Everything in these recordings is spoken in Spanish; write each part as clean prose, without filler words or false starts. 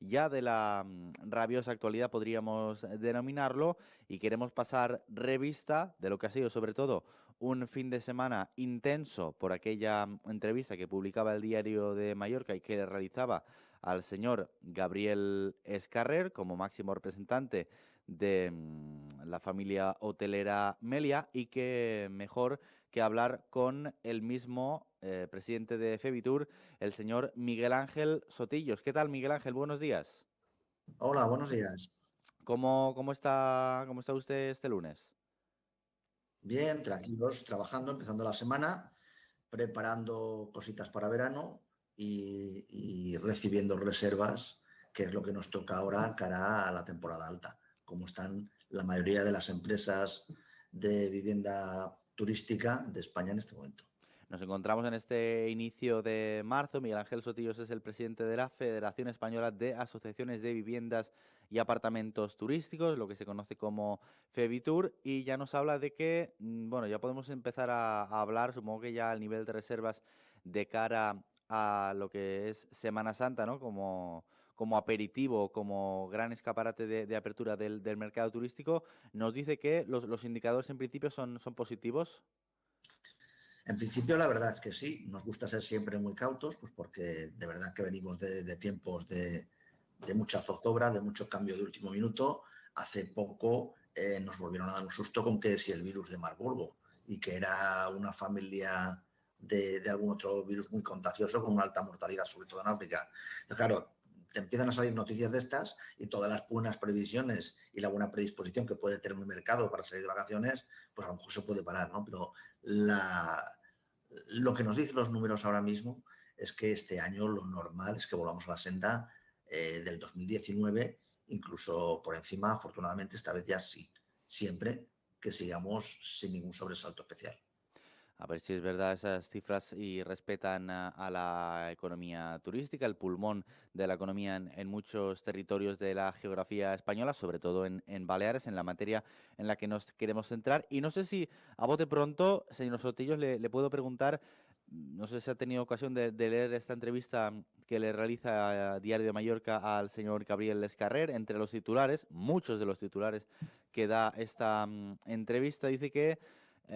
ya de la rabiosa actualidad, podríamos denominarlo, y queremos pasar revista de lo que ha sido sobre todo un fin de semana intenso por aquella entrevista que publicaba el Diario de Mallorca y que realizaba al señor Gabriel Escarrer como máximo representante de la familia hotelera Meliá, y que mejor que hablar con el mismo presidente de Fevitur, el señor Miguel Ángel Sotillos. ¿Qué tal, Miguel Ángel? Buenos días. Hola, buenos días. Cómo está usted este lunes? Bien, tranquilos, trabajando, empezando la semana, preparando cositas para verano y recibiendo reservas, que es lo que nos toca ahora cara a la temporada alta, como están la mayoría de las empresas de vivienda turística de España en este momento. Nos encontramos en este inicio de marzo. Miguel Ángel Sotillos es el presidente de la Federación Española de Asociaciones de Viviendas y Apartamentos Turísticos, lo que se conoce como Fevitur, y ya nos habla de que, bueno, ya podemos empezar a hablar, supongo que ya al nivel de reservas de cara a lo que es Semana Santa, ¿no? Como aperitivo, como gran escaparate de apertura del mercado turístico, nos dice que los indicadores en principio son positivos. En principio, la verdad es que sí, nos gusta ser siempre muy cautos, pues porque de verdad que venimos de tiempos de mucha zozobra, de mucho cambio de último minuto. Hace poco nos volvieron a dar un susto con que si el virus de Marburgo y que era una familia de algún otro virus muy contagioso con una alta mortalidad, sobre todo en África. Entonces, claro, te empiezan a salir noticias de estas y todas las buenas previsiones y la buena predisposición que puede tener un mercado para salir de vacaciones, pues a lo mejor se puede parar, ¿no? Pero lo que nos dicen los números ahora mismo es que este año lo normal es que volvamos a la senda del 2019, incluso por encima, afortunadamente, esta vez ya sí, siempre que sigamos sin ningún sobresalto especial. A ver si es verdad esas cifras y respetan a la economía turística, el pulmón de la economía en muchos territorios de la geografía española, sobre todo en Baleares, en la materia en la que nos queremos centrar. Y no sé si a bote pronto, señor Sotillos, le puedo preguntar, no sé si ha tenido ocasión de leer esta entrevista que le realiza Diario de Mallorca al señor Gabriel Escarrer. Entre los titulares, muchos de los titulares que da esta entrevista, dice que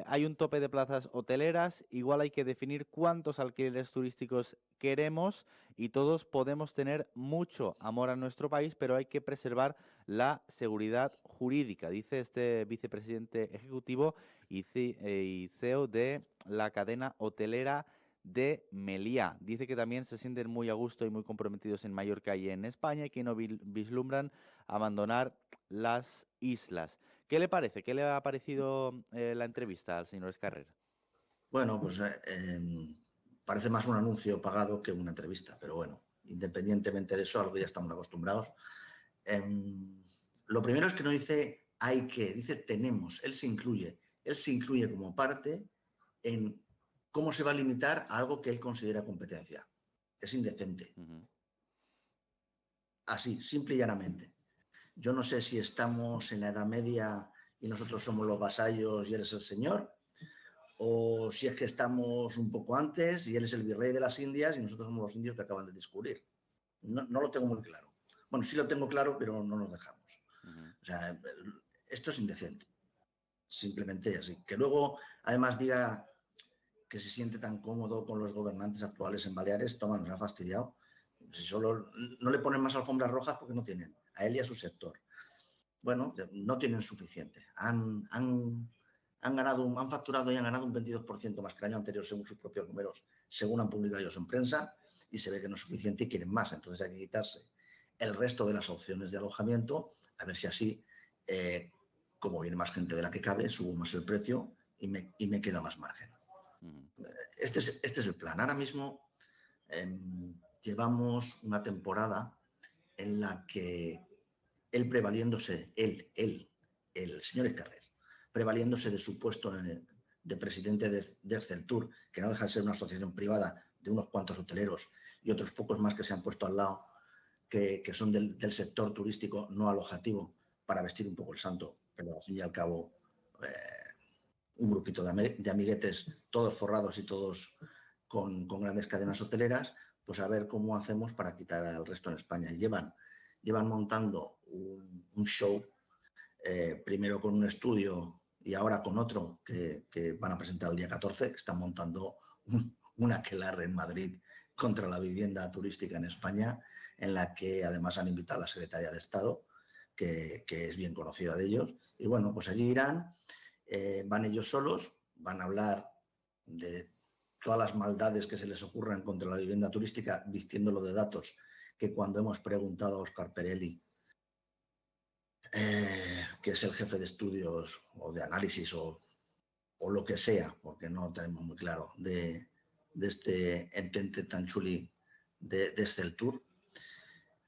hay un tope de plazas hoteleras, igual hay que definir cuántos alquileres turísticos queremos, y todos podemos tener mucho amor a nuestro país, pero hay que preservar la seguridad jurídica, dice este vicepresidente ejecutivo y CEO de la cadena hotelera de Meliá. Dice que también se sienten muy a gusto y muy comprometidos en Mallorca y en España, y que no vislumbran abandonar las islas. ¿Qué le parece? ¿Qué le ha parecido la entrevista al señor Escarrer? Bueno, pues parece más un anuncio pagado que una entrevista, pero bueno, independientemente de eso, a lo que ya estamos acostumbrados. Eh, lo primero es que no dice hay que, dice tenemos, él se incluye como parte en cómo se va a limitar a algo que él considera competencia. Es indecente. Ujú. Así, simple y llanamente. Yo no sé si estamos en la Edad Media y nosotros somos los vasallos y él es el señor, o si es que estamos un poco antes y él es el virrey de las Indias y nosotros somos los indios que acaban de descubrir. No lo tengo muy claro. Bueno, sí lo tengo claro, pero no nos dejamos. Ujú. O sea, esto es indecente. Simplemente así. Que luego, además, diga que se siente tan cómodo con los gobernantes actuales en Baleares, toma, nos ha fastidiado. Si solo no le ponen más alfombras rojas porque no tienen, a él y a su sector. Bueno, no tienen suficiente. Han facturado y han ganado un 22% más que el año anterior según sus propios números, según han publicado ellos en prensa, y se ve que no es suficiente y quieren más. Entonces hay que quitarse el resto de las opciones de alojamiento, a ver si así, como viene más gente de la que cabe, subo más el precio y me queda más margen. Ujú. Este es el plan. Ahora mismo llevamos una temporada en la que él prevaliéndose, el señor Escarrer, prevaliéndose de su puesto de presidente de Exceltur, que no deja de ser una asociación privada de unos cuantos hoteleros y otros pocos más que se han puesto al lado, que son del sector turístico no alojativo, para vestir un poco el santo, pero al fin y al cabo un grupito de amiguetes, todos forrados y todos con grandes cadenas hoteleras, pues a ver cómo hacemos para quitar al resto en España. Y llevan llevan montando un show, primero con un estudio y ahora con otro que van a presentar el día 14, que están montando un aquelarre en Madrid contra la vivienda turística en España, en la que además han invitado a la secretaria de Estado, que es bien conocida de ellos. Y bueno, pues allí irán, van ellos solos, van a hablar de todas las maldades que se les ocurran contra la vivienda turística, vistiéndolo de datos que cuando hemos preguntado a Óscar Perelli, que es el jefe de estudios o de análisis o lo que sea, porque no tenemos muy claro, de este entente tan chuli de Tour,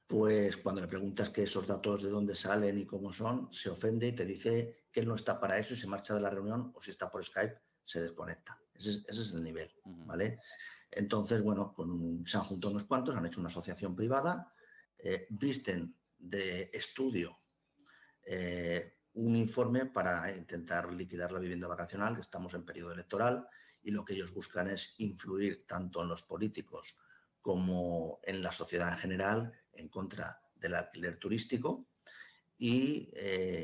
pues cuando le preguntas que esos datos de dónde salen y cómo son, se ofende y te dice que él no está para eso y se marcha de la reunión, o si está por Skype, se desconecta. Ese es el nivel, ¿vale? Entonces, bueno, se han juntado unos cuantos, han hecho una asociación privada, visten de estudio un informe para intentar liquidar la vivienda vacacional, que estamos en periodo electoral, y lo que ellos buscan es influir tanto en los políticos como en la sociedad en general en contra del alquiler turístico y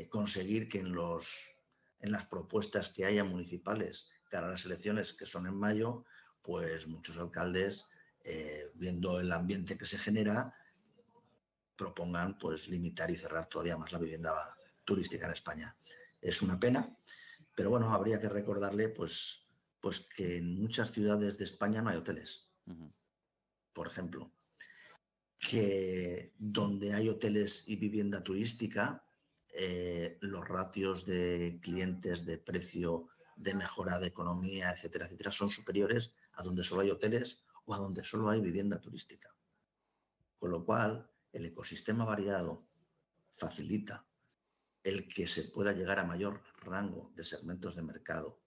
conseguir que en las propuestas que haya municipales cara a las elecciones, que son en mayo, pues muchos alcaldes, viendo el ambiente que se genera, propongan pues limitar y cerrar todavía más la vivienda turística en España. Es una pena, pero bueno, habría que recordarle pues que en muchas ciudades de España no hay hoteles. Por ejemplo, que donde hay hoteles y vivienda turística, los ratios de clientes, de precio, de mejora de economía, etcétera, etcétera, son superiores a donde solo hay hoteles o a donde solo hay vivienda turística. Con lo cual, el ecosistema variado facilita el que se pueda llegar a mayor rango de segmentos de mercado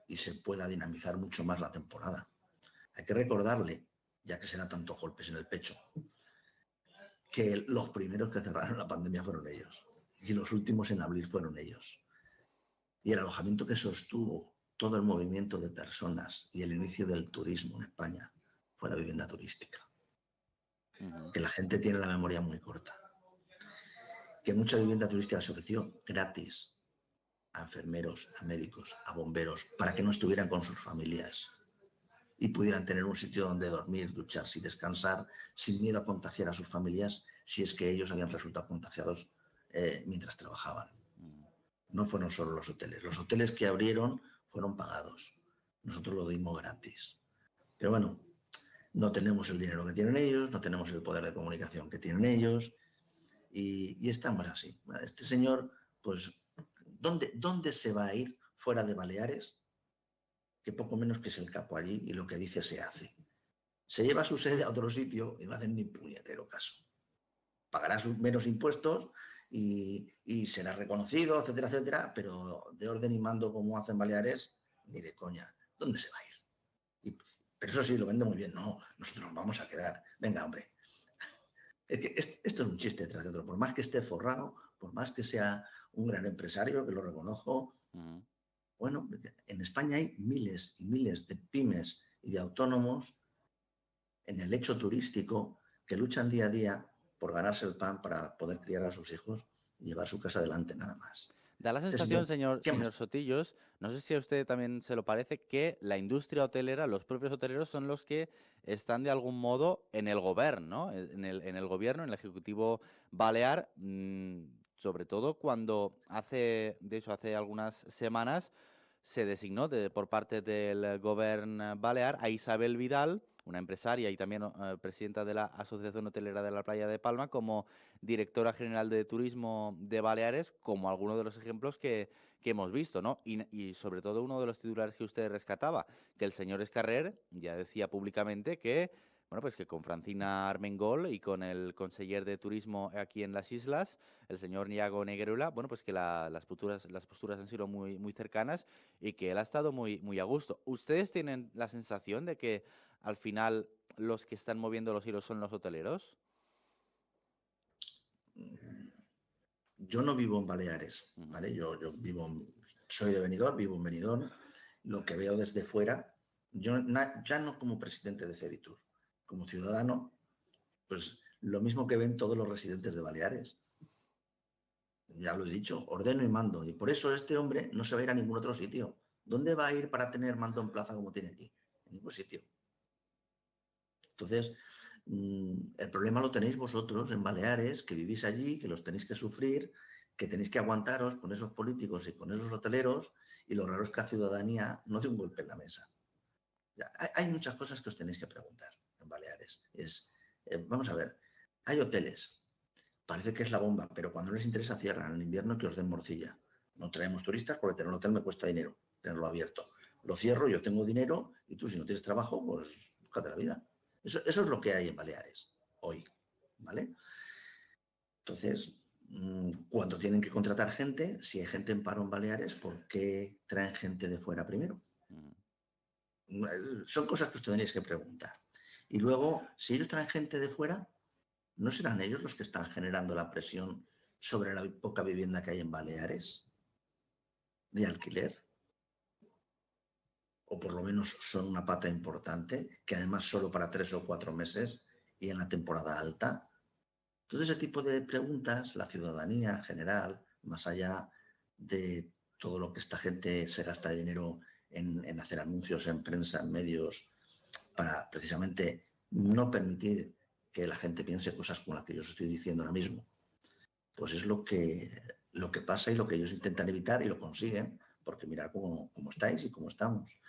y se pueda dinamizar mucho más la temporada. Hay que recordarle, ya que se da tantos golpes en el pecho, que los primeros que cerraron la pandemia fueron ellos y los últimos en abrir fueron ellos. Y el alojamiento que sostuvo todo el movimiento de personas y el inicio del turismo en España fue la vivienda turística. Que la gente tiene la memoria muy corta. Que mucha vivienda turística se ofreció gratis a enfermeros, a médicos, a bomberos, para que no estuvieran con sus familias y pudieran tener un sitio donde dormir, ducharse y descansar sin miedo a contagiar a sus familias si es que ellos habían resultado contagiados mientras trabajaban. No fueron solo los hoteles que abrieron fueron pagados, nosotros lo dimos gratis. Pero bueno, no tenemos el dinero que tienen ellos, no tenemos el poder de comunicación que tienen ellos y estamos así. Este señor, pues, ¿dónde se va a ir fuera de Baleares? Que poco menos que es el capo allí y lo que dice se hace. Se lleva su sede a otro sitio y no hacen ni puñetero caso. Pagará menos impuestos y será reconocido, etcétera, etcétera, pero de orden y mando como hacen Baleares, ni de coña. ¿Dónde se va a ir? Pero eso sí, lo vende muy bien. No, nosotros nos vamos a quedar. Venga, hombre. Es que esto es un chiste tras de otro. Por más que esté forrado, por más que sea un gran empresario, que lo reconozco, bueno, en España hay miles y miles de pymes y de autónomos en el hecho turístico que luchan día a día por ganarse el pan para poder criar a sus hijos y llevar su casa adelante nada más. Da la sensación, señor Sotillos, no sé si a usted también se lo parece, que la industria hotelera, los propios hoteleros son los que están de algún modo en el gobierno, ¿no? En el gobierno, en el Ejecutivo Balear, sobre todo cuando hace algunas semanas se designó por parte del gobierno balear a Isabel Vidal, una empresaria y también presidenta de la Asociación Hotelera de la Playa de Palma, como directora general de Turismo de Baleares, como alguno de los ejemplos que hemos visto, ¿no? Y sobre todo uno de los titulares que usted rescataba, que el señor Escarrer ya decía públicamente que, bueno, pues que con Francina Armengol y con el conseller de Turismo aquí en las islas, el señor Iago Negrula, bueno, pues que las posturas han sido muy, muy cercanas y que él ha estado muy, muy a gusto. ¿Ustedes tienen la sensación de que al final los que están moviendo los hilos son los hoteleros? Yo no vivo en Baleares, ¿vale? Yo soy de Benidorm, vivo en Benidorm. Lo que veo desde fuera, yo ya no como presidente de Fitur, como ciudadano, pues lo mismo que ven todos los residentes de Baleares. Ya lo he dicho, ordeno y mando. Y por eso este hombre no se va a ir a ningún otro sitio. ¿Dónde va a ir para tener mando en plaza como tiene aquí? En ningún sitio. Entonces, el problema lo tenéis vosotros en Baleares, que vivís allí, que los tenéis que sufrir, que tenéis que aguantaros con esos políticos y con esos hoteleros, y lo raro es que la ciudadanía no dé un golpe en la mesa. Hay muchas cosas que os tenéis que preguntar en Baleares. Vamos a ver, hay hoteles, parece que es la bomba, pero cuando les interesa cierran, en invierno que os den morcilla. No traemos turistas porque tener un hotel me cuesta dinero, tenerlo abierto. Lo cierro, yo tengo dinero y tú si no tienes trabajo, pues búscate la vida. Eso es lo que hay en Baleares hoy, ¿vale? Entonces, cuando tienen que contratar gente, si hay gente en paro en Baleares, ¿por qué traen gente de fuera primero? Son cosas que os tenéis que preguntar. Y luego, si ellos traen gente de fuera, ¿no serán ellos los que están generando la presión sobre la poca vivienda que hay en Baleares de alquiler? O por lo menos son una pata importante, que además solo para 3 o 4 meses y en la temporada alta. Todo ese tipo de preguntas, la ciudadanía en general, más allá de todo lo que esta gente se gasta de dinero en hacer anuncios en prensa, en medios, para precisamente no permitir que la gente piense cosas como las que yo os estoy diciendo ahora mismo. Pues es lo que pasa y lo que ellos intentan evitar y lo consiguen, porque mirad cómo estáis y cómo estamos.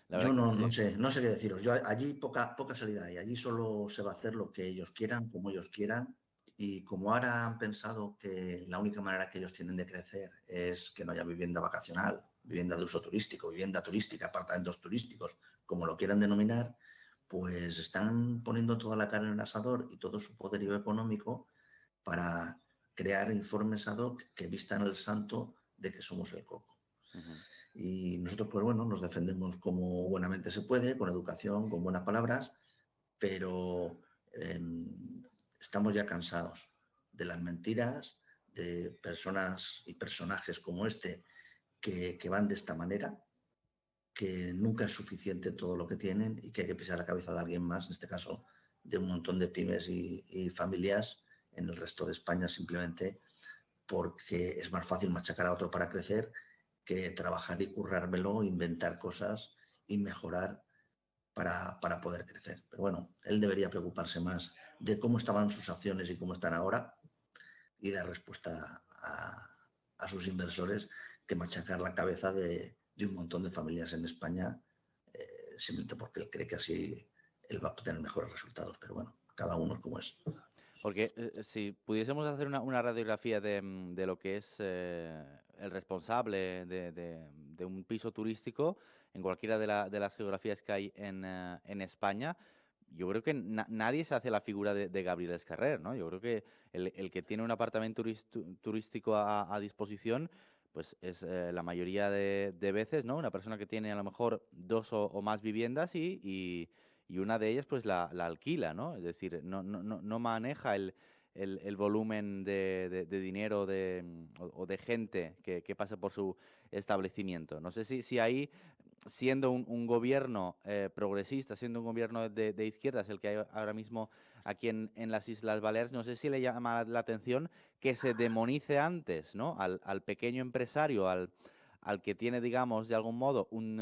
Yo no sé qué deciros. Yo allí poca salida hay. Allí solo se va a hacer lo que ellos quieran, como ellos quieran. Y como ahora han pensado que la única manera que ellos tienen de crecer es que no haya vivienda vacacional, vivienda de uso turístico, vivienda turística, apartamentos turísticos, como lo quieran denominar, pues están poniendo toda la carne en el asador y todo su poderío económico para crear informes ad hoc que vistan el santo de que somos el coco. Y nosotros, pues bueno, nos defendemos como buenamente se puede, con educación, con buenas palabras, pero estamos ya cansados de las mentiras, de personas y personajes como este que van de esta manera, que nunca es suficiente todo lo que tienen y que hay que pisar la cabeza de alguien más, en este caso de un montón de pymes y familias en el resto de España, simplemente porque es más fácil machacar a otro para crecer que trabajar y currármelo, inventar cosas y mejorar para poder crecer. Pero bueno, él debería preocuparse más de cómo estaban sus acciones y cómo están ahora y dar respuesta a sus inversores que machacar la cabeza de un montón de familias en España simplemente porque él cree que así él va a obtener mejores resultados. Pero bueno, cada uno es como es. Porque si pudiésemos hacer una radiografía de lo que es el responsable de un piso turístico en cualquiera de las geografías que hay en España, yo creo que nadie se hace la figura de Gabriel Escarrer, ¿no? Yo creo que el que tiene un apartamento turístico a disposición, pues es la mayoría de veces, ¿no? Una persona que tiene a lo mejor dos o más viviendas y una de ellas pues la alquila, ¿no? Es decir, no maneja el volumen de dinero o de gente que pasa por su establecimiento. No sé si ahí, siendo un gobierno progresista, siendo un gobierno de izquierdas, el que hay ahora mismo aquí en las Islas Baleares, no sé si le llama la atención que se demonice antes, ¿no? Al pequeño empresario, al que tiene, digamos, de algún modo un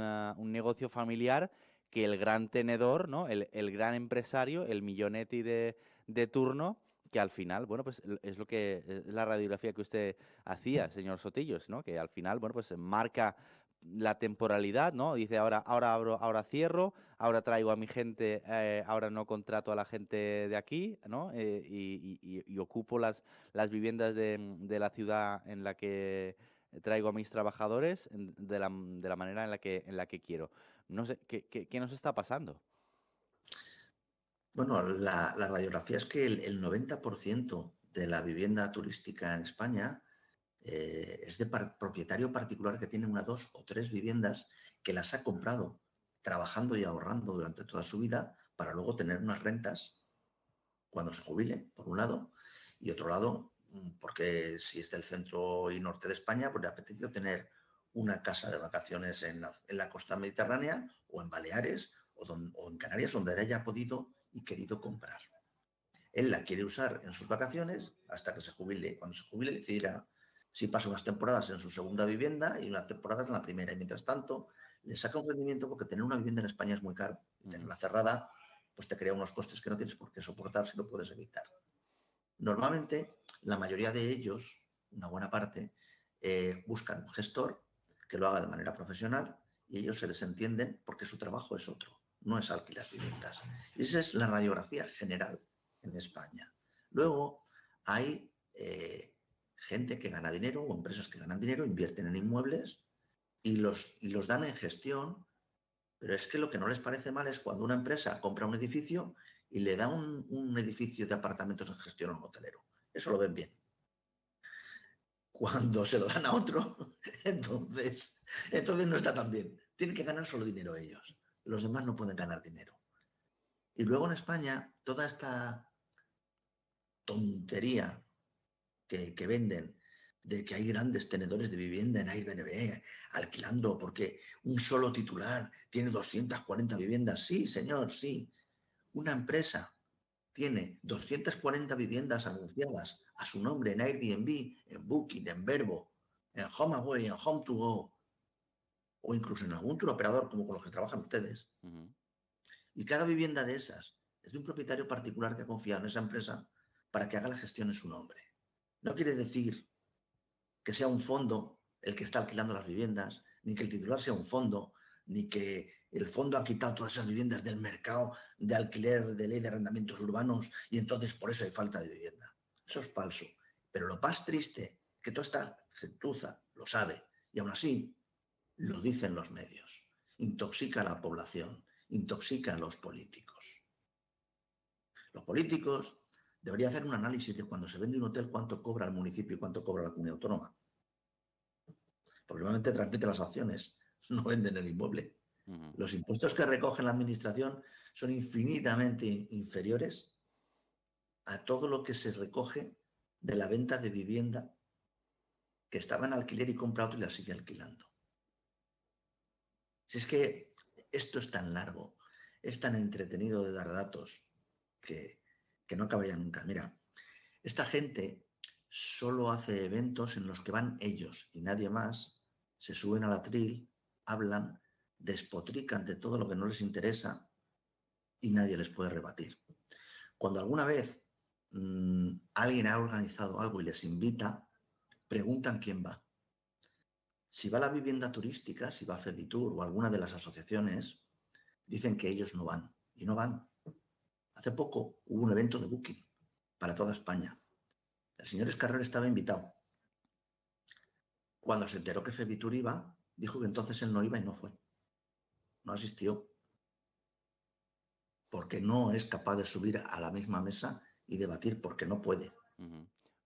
negocio familiar que el gran tenedor, ¿no? El gran empresario, el millonetti de turno, que al final, bueno, pues es lo que es la radiografía que usted hacía, señor Sotillos, ¿no? Que al final, bueno, pues marca la temporalidad, ¿no? Dice ahora abro, ahora cierro, ahora traigo a mi gente, ahora no contrato a la gente de aquí, ¿no? Y ocupo las viviendas de la ciudad en la que traigo a mis trabajadores de la manera en la que quiero. No sé, ¿qué nos está pasando? Bueno, la radiografía es que el 90% de la vivienda turística en España es de propietario particular que tiene una, dos o tres viviendas que las ha comprado trabajando y ahorrando durante toda su vida para luego tener unas rentas cuando se jubile, por un lado, y otro lado, porque si es del centro y norte de España, pues le ha apetecido tener una casa de vacaciones en la costa mediterránea o en Baleares o en Canarias, donde haya podido y querido comprar. Él la quiere usar en sus vacaciones hasta que se jubile. Cuando se jubile decidirá si pasa unas temporadas en su segunda vivienda y unas temporadas en la primera. Y mientras tanto, le saca un rendimiento porque tener una vivienda en España es muy caro. Y tenerla cerrada, pues te crea unos costes que no tienes por qué soportar si lo puedes evitar. Normalmente, la mayoría de ellos, una buena parte, buscan un gestor que lo haga de manera profesional y ellos se desentienden porque su trabajo es otro, no es alquilar viviendas. Y esa es la radiografía general en España. Luego hay gente que gana dinero o empresas que ganan dinero, invierten en inmuebles y los dan en gestión, pero es que lo que no les parece mal es cuando una empresa compra un edificio y le da un edificio de apartamentos en gestión a un hotelero. Eso lo ven bien. Cuando se lo dan a otro, entonces no está tan bien. Tienen que ganar solo dinero ellos. Los demás no pueden ganar dinero. Y luego en España, toda esta tontería que venden de que hay grandes tenedores de vivienda en Airbnb alquilando porque un solo titular tiene 240 viviendas. Sí, señor, sí. Una empresa tiene 240 viviendas anunciadas a su nombre en Airbnb, en Booking, en Verbo, en HomeAway, en Home2Go o incluso en algún tour operador como con los que trabajan ustedes. Y cada vivienda de esas es de un propietario particular que ha confiado en esa empresa para que haga la gestión en su nombre. No quiere decir que sea un fondo el que está alquilando las viviendas, ni que el titular sea un fondo, ni que el fondo ha quitado todas esas viviendas del mercado de alquiler de ley de arrendamientos urbanos y entonces por eso hay falta de vivienda. Eso es falso. Pero lo más triste es que toda esta gentuza lo sabe y aún así lo dicen los medios. Intoxica a la población, intoxica a los políticos. Los políticos deberían hacer un análisis de cuando se vende un hotel cuánto cobra el municipio y cuánto cobra la comunidad autónoma. Porque normalmente transmiten las acciones, no venden el inmueble. Los impuestos que recoge la administración son infinitamente inferiores a todo lo que se recoge de la venta de vivienda que estaba en alquiler y compra otro y la sigue alquilando. Si es que esto es tan largo, es tan entretenido de dar datos que no acabaría nunca. Mira, esta gente solo hace eventos en los que van ellos y nadie más, se suben al atril, hablan, despotrican de todo lo que no les interesa y nadie les puede rebatir. Cuando alguna vez alguien ha organizado algo y les invita, preguntan quién va. Si va a la vivienda turística, si va a Febitur o alguna de las asociaciones, dicen que ellos no van y no van. Hace poco hubo un evento de Booking para toda España. El señor Escarrer estaba invitado. Cuando se enteró que Febitur iba, dijo que entonces él no iba y no fue. No asistió. Porque no es capaz de subir a la misma mesa y debatir, porque no puede.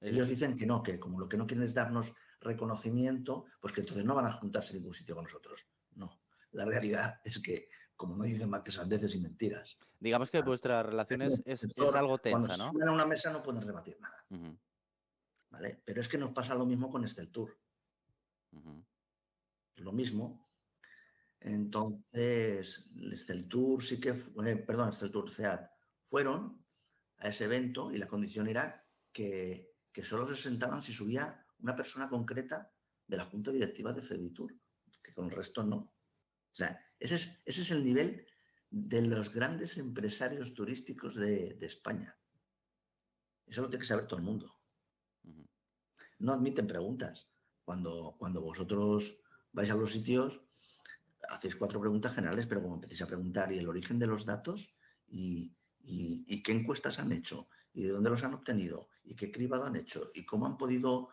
Ellos dicen que no, que como lo que no quieren es darnos reconocimiento, pues que entonces no van a juntarse en ningún sitio con nosotros. No. La realidad es que, como no dicen más que sandeces y mentiras. Digamos que vuestra relación es algo Cuando tensa, se ¿no? suben a una mesa no pueden rebatir nada. ¿Vale? Pero es que nos pasa lo mismo con Esteltur. Lo mismo. Entonces, Esteltur sí que, Esteltur, CEAT, fueron a ese evento y la condición era que solo se sentaban si subía una persona concreta de la junta directiva de Febitur, que con el resto no. O sea, ese es el nivel de los grandes empresarios turísticos de España. Eso lo tiene que saber todo el mundo. No admiten preguntas. Cuando vosotros vais a los sitios, hacéis 4 preguntas generales, pero como empecéis a preguntar y el origen de los datos y qué encuestas han hecho y de dónde los han obtenido y qué cribado han hecho y cómo han podido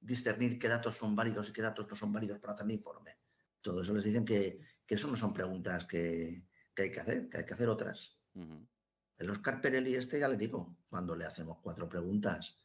discernir qué datos son válidos y qué datos no son válidos para hacer el informe. Todo eso les dicen que eso no son preguntas que hay que hacer, que hay que hacer otras. El Oscar Perelli ya le digo, cuando le hacemos 4 preguntas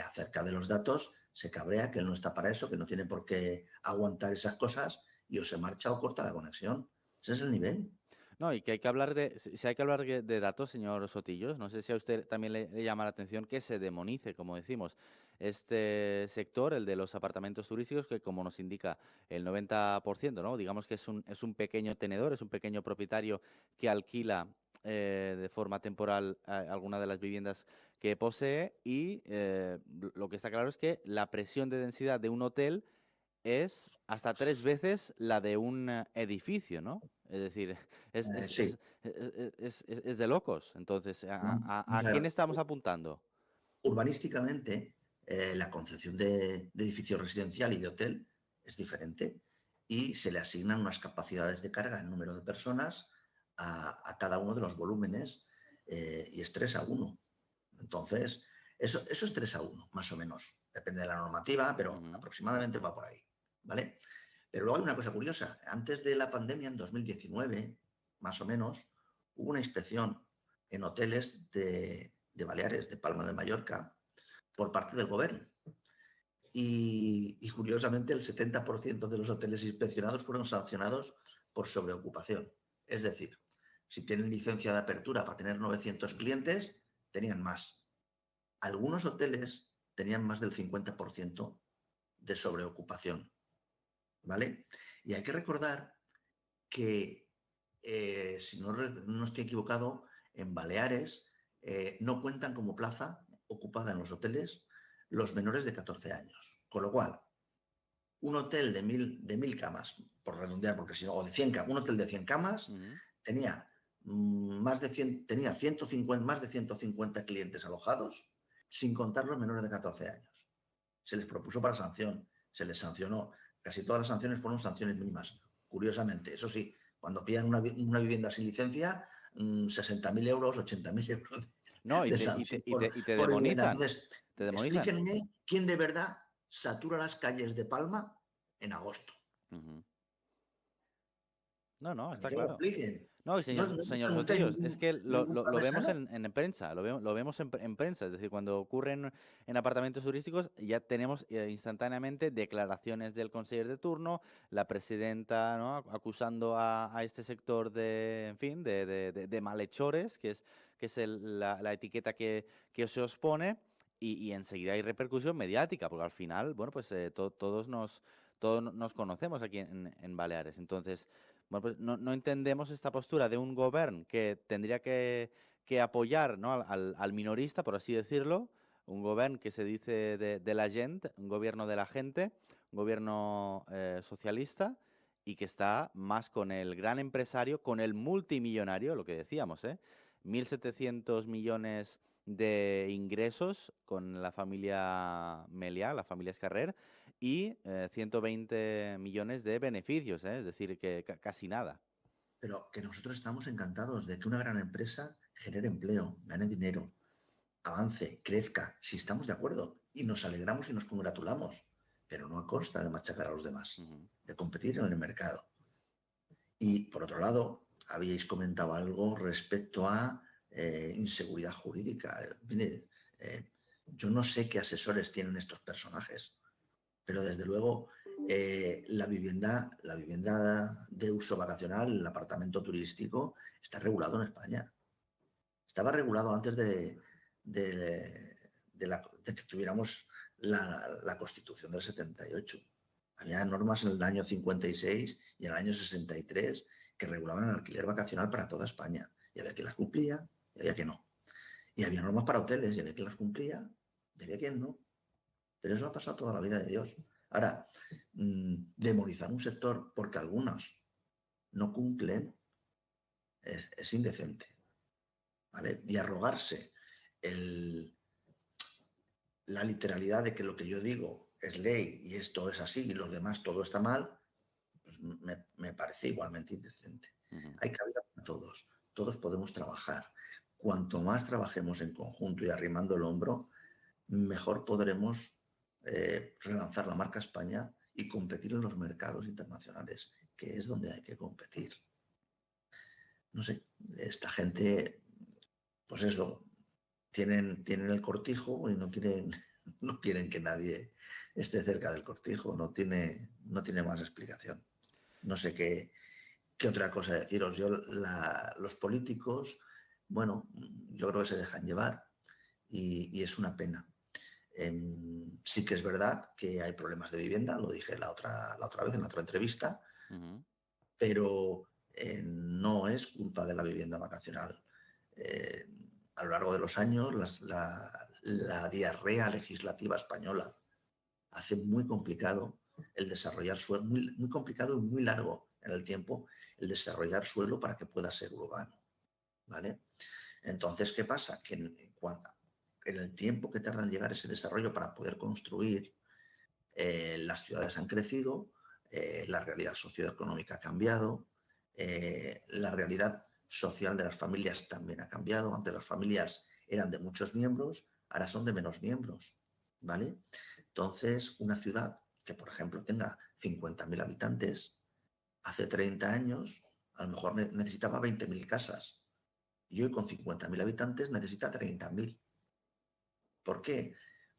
acerca de los datos, se cabrea que él no está para eso, que no tiene por qué aguantar esas cosas y o se marcha o corta la conexión. Ese es el nivel. No, y que hay que hablar si hay que hablar de datos, señor Sotillos, no sé si a usted también le llama la atención que se demonice, como decimos, este sector, el de los apartamentos turísticos, que como nos indica el 90%, ¿no? Digamos que es un pequeño tenedor, es un pequeño propietario que alquila de forma temporal alguna de las viviendas que posee y lo que está claro es que la presión de densidad de un hotel es hasta 3 veces la de un edificio, ¿no? Es decir, es, es, Sí. es, es de locos. Entonces, ¿a Vamos a ver, quién estamos apuntando? urbanísticamente, la concepción de edificio residencial y de hotel es diferente y se le asignan unas capacidades de carga en número de personas a cada uno de los volúmenes y es 3 a 1. Entonces, eso es 3 a 1, más o menos. Depende de la normativa, pero Ujú. aproximadamente va por ahí. ¿Vale? Pero luego hay una cosa curiosa. Antes de la pandemia, en 2019, más o menos, hubo una inspección en hoteles de Baleares, de Palma de Mallorca, por parte del gobierno. Y curiosamente, el 70% de los hoteles inspeccionados fueron sancionados por sobreocupación. Es decir, si tienen licencia de apertura para tener 900 clientes, tenían más. Algunos hoteles tenían más del 50% de sobreocupación. ¿Vale? Y hay que recordar que, si no estoy equivocado, en Baleares no cuentan como plaza ocupada en los hoteles los menores de 14 años. Con lo cual, un hotel de 1000 camas, por redondear, porque si no, o de 100 camas, un hotel de 100 camas Ujú. tenía, tenía 150, más de 150 clientes alojados, sin contar los menores de 14 años. Se les propuso para sanción, se les sancionó. Casi todas las sanciones fueron sanciones mínimas. Curiosamente, eso sí, cuando pillan una vivienda sin licencia, 60.000 euros, 80.000 euros No, de sanción y te por vivienda. demonizan. Entonces, Te demonizan. explíquenme quién de verdad satura las calles de Palma en agosto. Ujú. No, A mí está que me lo claro. expliquen. No, y No, no me señor preguntéis Botellos, es que ningún lo vemos pamesano. en prensa, lo vemos en prensa, es decir, cuando ocurren en apartamentos turísticos ya tenemos instantáneamente declaraciones del conseller de turno, la presidenta, ¿no? Acusando a este sector de, en fin, de malhechores, que es la etiqueta que se os pone, y enseguida hay repercusión mediática, porque al final, bueno, pues todos nos conocemos aquí en Baleares, entonces... Bueno, pues no entendemos esta postura de un gobierno que tendría que apoyar, ¿no? Al minorista, por así decirlo, un gobierno que se dice de la gente, un gobierno de la gente, un gobierno socialista y que está más con el gran empresario, con el multimillonario, lo que decíamos, ¿eh? 1.700 millones de ingresos con la familia Meliá, la familia Escarrer, y 120 millones de beneficios, ¿eh? Es decir, que casi nada. Pero que nosotros estamos encantados de que una gran empresa genere empleo, gane dinero, avance, crezca, si estamos de acuerdo. Y nos alegramos y nos congratulamos, pero no a costa de machacar a los demás, Ujú. de competir en el mercado. Y por otro lado, habíais comentado algo respecto a inseguridad jurídica. Mire, yo no sé qué asesores tienen estos personajes, pero desde luego la vivienda de uso vacacional, el apartamento turístico, está regulado en España. Estaba regulado antes de que tuviéramos la Constitución del 78. Había normas en el año 56 y en el año 63 que regulaban el alquiler vacacional para toda España. Y había quien las cumplía y había que no. Y había normas para hoteles y había quien las cumplía y había quien no. Pero eso ha pasado toda la vida de Dios. Ahora, demonizar un sector porque algunos no cumplen es indecente. ¿Vale? Y arrogarse el, la literalidad de que lo que yo digo es ley y esto es así y los demás todo está mal, pues me parece igualmente indecente. Ujú. Hay cabida para todos podemos trabajar. Cuanto más trabajemos en conjunto y arrimando el hombro, mejor podremos relanzar la marca España y competir en los mercados internacionales, que es donde hay que competir. No sé, esta gente, pues eso, tienen el cortijo y no quieren que nadie esté cerca del cortijo, no tiene más explicación. No sé qué otra cosa deciros. Los políticos, bueno, yo creo que se dejan llevar y es una pena. Sí que es verdad que hay problemas de vivienda, lo dije la otra vez en la otra entrevista, Ujú. pero no es culpa de la vivienda vacacional. Eh, a lo largo de los años, la diarrea legislativa española hace muy complicado el desarrollar suelo, muy complicado y muy largo en el tiempo el desarrollar suelo para que pueda ser urbano, ¿vale? Entonces, ¿qué pasa? Que en el tiempo que tarda en llegar ese desarrollo para poder construir, las ciudades han crecido, la realidad socioeconómica ha cambiado, la realidad social de las familias también ha cambiado. Antes las familias eran de muchos miembros, ahora son de menos miembros, ¿vale? Entonces, una ciudad que, por ejemplo, tenga 50.000 habitantes, hace 30 años a lo mejor necesitaba 20.000 casas y hoy con 50.000 habitantes necesita 30.000. ¿Por qué?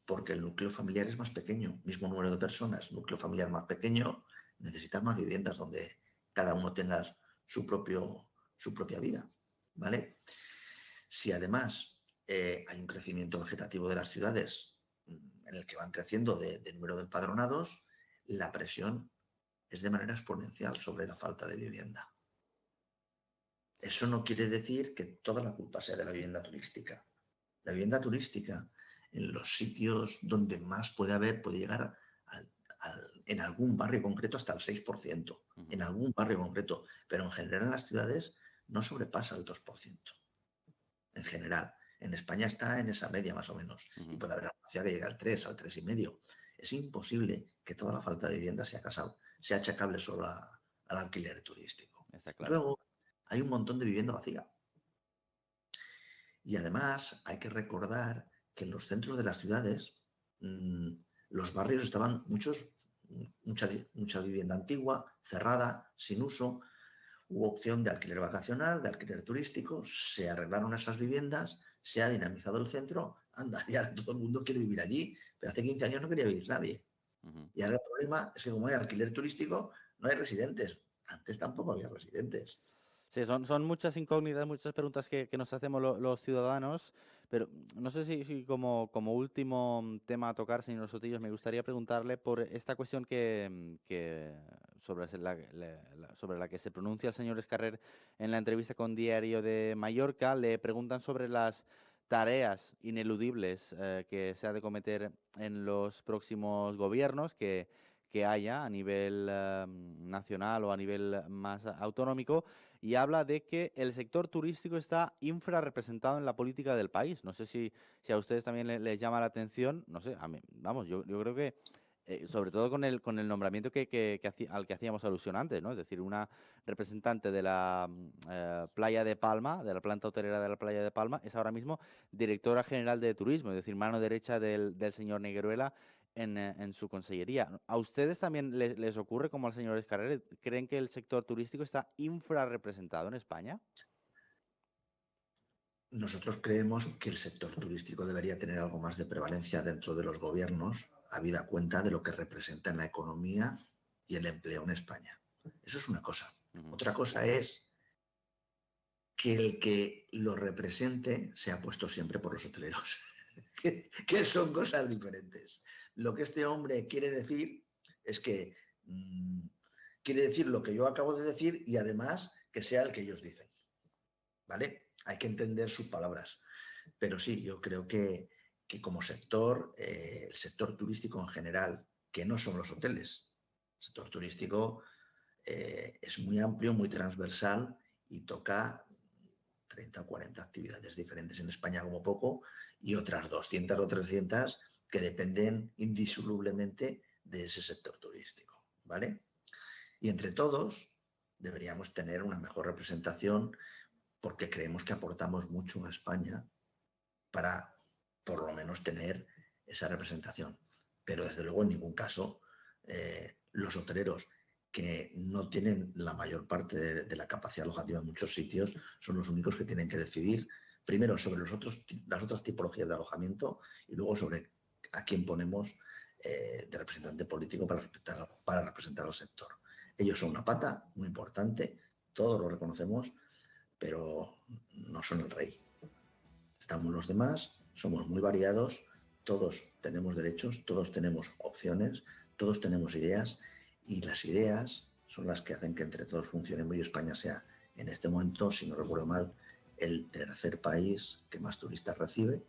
Porque el núcleo familiar es más pequeño, mismo número de personas, núcleo familiar más pequeño, necesitas más viviendas donde cada uno tenga su propia vida, ¿vale? Si además hay un crecimiento vegetativo de las ciudades en el que van creciendo de número de empadronados, la presión es de manera exponencial sobre la falta de vivienda. Eso no quiere decir que toda la culpa sea de la vivienda turística. La vivienda turística, en los sitios donde más puede llegar en algún barrio concreto hasta el 6%, en algún barrio concreto, pero en general en las ciudades no sobrepasa el 2%. En general, en España está en esa media más o menos, y puede haber alguna ciudad que llegue al 3, al 3,5. Es imposible que toda la falta de vivienda sea achacable solo al alquiler turístico. Está claro. Luego, hay un montón de vivienda vacía. Y además hay que recordar que en los centros de las ciudades los barrios estaban mucha vivienda antigua, cerrada, sin uso. Hubo opción de alquiler vacacional, de alquiler turístico, se arreglaron esas viviendas, se ha dinamizado el centro, anda, ya todo el mundo quiere vivir allí, pero hace 15 años no quería vivir nadie. Y ahora el problema es que como hay alquiler turístico, no hay residentes. Antes tampoco había residentes. Sí, son muchas incógnitas, muchas preguntas que nos hacemos los ciudadanos, pero no sé si como último tema a tocar, señor Sotillos, me gustaría preguntarle por esta cuestión que sobre la que se pronuncia el señor Escarrer en la entrevista con Diario de Mallorca. Le preguntan sobre las tareas ineludibles que se ha de cometer en los próximos gobiernos que haya a nivel nacional o a nivel más autonómico, y habla de que el sector turístico está infrarrepresentado en la política del país. No sé si a ustedes también les llama la atención, no sé, vamos, yo creo que sobre todo con el nombramiento al que hacíamos alusión antes, ¿no? Es decir, una representante de la playa de Palma, de la planta hotelera de la playa de Palma, es ahora mismo directora general de turismo, es decir, mano derecha del señor Negueruela en su consellería. ¿A ustedes también les ocurre como al señor Escarrer? ¿Creen que el sector turístico está infrarrepresentado en España? Nosotros creemos que el sector turístico debería tener algo más de prevalencia dentro de los gobiernos, habida cuenta de lo que representa en la economía y el empleo en España. Eso es una cosa. Otra cosa es que el que lo represente se ha puesto siempre por los hoteleros, que son cosas diferentes. Lo que este hombre quiere decir es que quiere decir lo que yo acabo de decir y además que sea el que ellos dicen. ¿Vale? Hay que entender sus palabras. Pero sí, yo creo que como sector, el sector turístico en general, que no son los hoteles, el sector turístico es muy amplio, muy transversal y toca 30 o 40 actividades diferentes en España como poco y otras 200 o 300 que dependen indisolublemente de ese sector turístico, ¿vale? Y entre todos deberíamos tener una mejor representación porque creemos que aportamos mucho a España para por lo menos tener esa representación. Pero desde luego en ningún caso los hoteleros que no tienen la mayor parte de la capacidad alojativa en muchos sitios son los únicos que tienen que decidir primero sobre las otras tipologías de alojamiento y luego sobre a quién ponemos de representante político para representar al sector. Ellos son una pata muy importante, todos lo reconocemos, pero no son el rey. Estamos los demás, somos muy variados, todos tenemos derechos, todos tenemos opciones, todos tenemos ideas y las ideas son las que hacen que entre todos funcionemos y España sea, en este momento, si no recuerdo mal, el tercer país que más turistas recibe,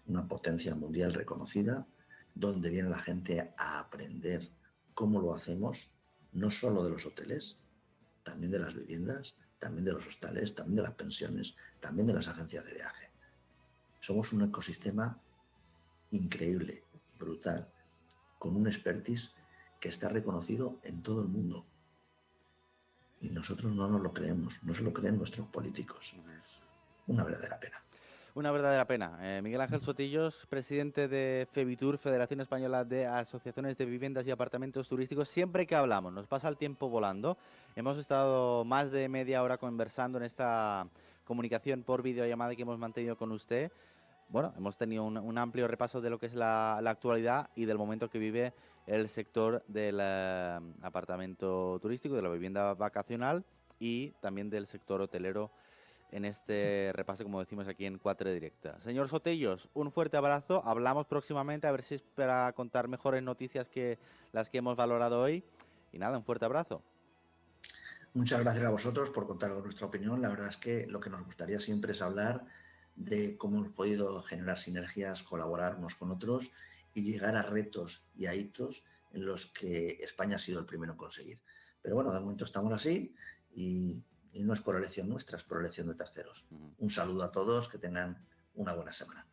una potencia mundial reconocida, donde viene la gente a aprender cómo lo hacemos, no solo de los hoteles, también de las viviendas, también de los hostales, también de las pensiones, también de las agencias de viaje. Somos un ecosistema increíble, brutal, con un expertise que está reconocido en todo el mundo. Y nosotros no nos lo creemos, no se lo creen nuestros políticos. Una verdadera pena. Una verdadera pena. Miguel Ángel Sotillos, presidente de FEBITUR, Federación Española de Asociaciones de Viviendas y Apartamentos Turísticos. Siempre que hablamos, nos pasa el tiempo volando. Hemos estado más de media hora conversando en esta comunicación por videollamada que hemos mantenido con usted. Bueno, hemos tenido un amplio repaso de lo que es la actualidad y del momento que vive el sector del apartamento turístico, de la vivienda vacacional y también del sector hotelero en este repaso, como decimos aquí en Quatre Directa. Señor Sotillos, un fuerte abrazo. Hablamos próximamente, a ver si es para contar mejores noticias que las que hemos valorado hoy. Y nada, un fuerte abrazo. Muchas gracias a vosotros por contar nuestra opinión. La verdad es que lo que nos gustaría siempre es hablar de cómo hemos podido generar sinergias, colaborar unos con otros y llegar a retos y a hitos en los que España ha sido el primero en conseguir. Pero bueno, de momento estamos así y no es por elección nuestra, es por elección de terceros. Un saludo a todos, que tengan una buena semana.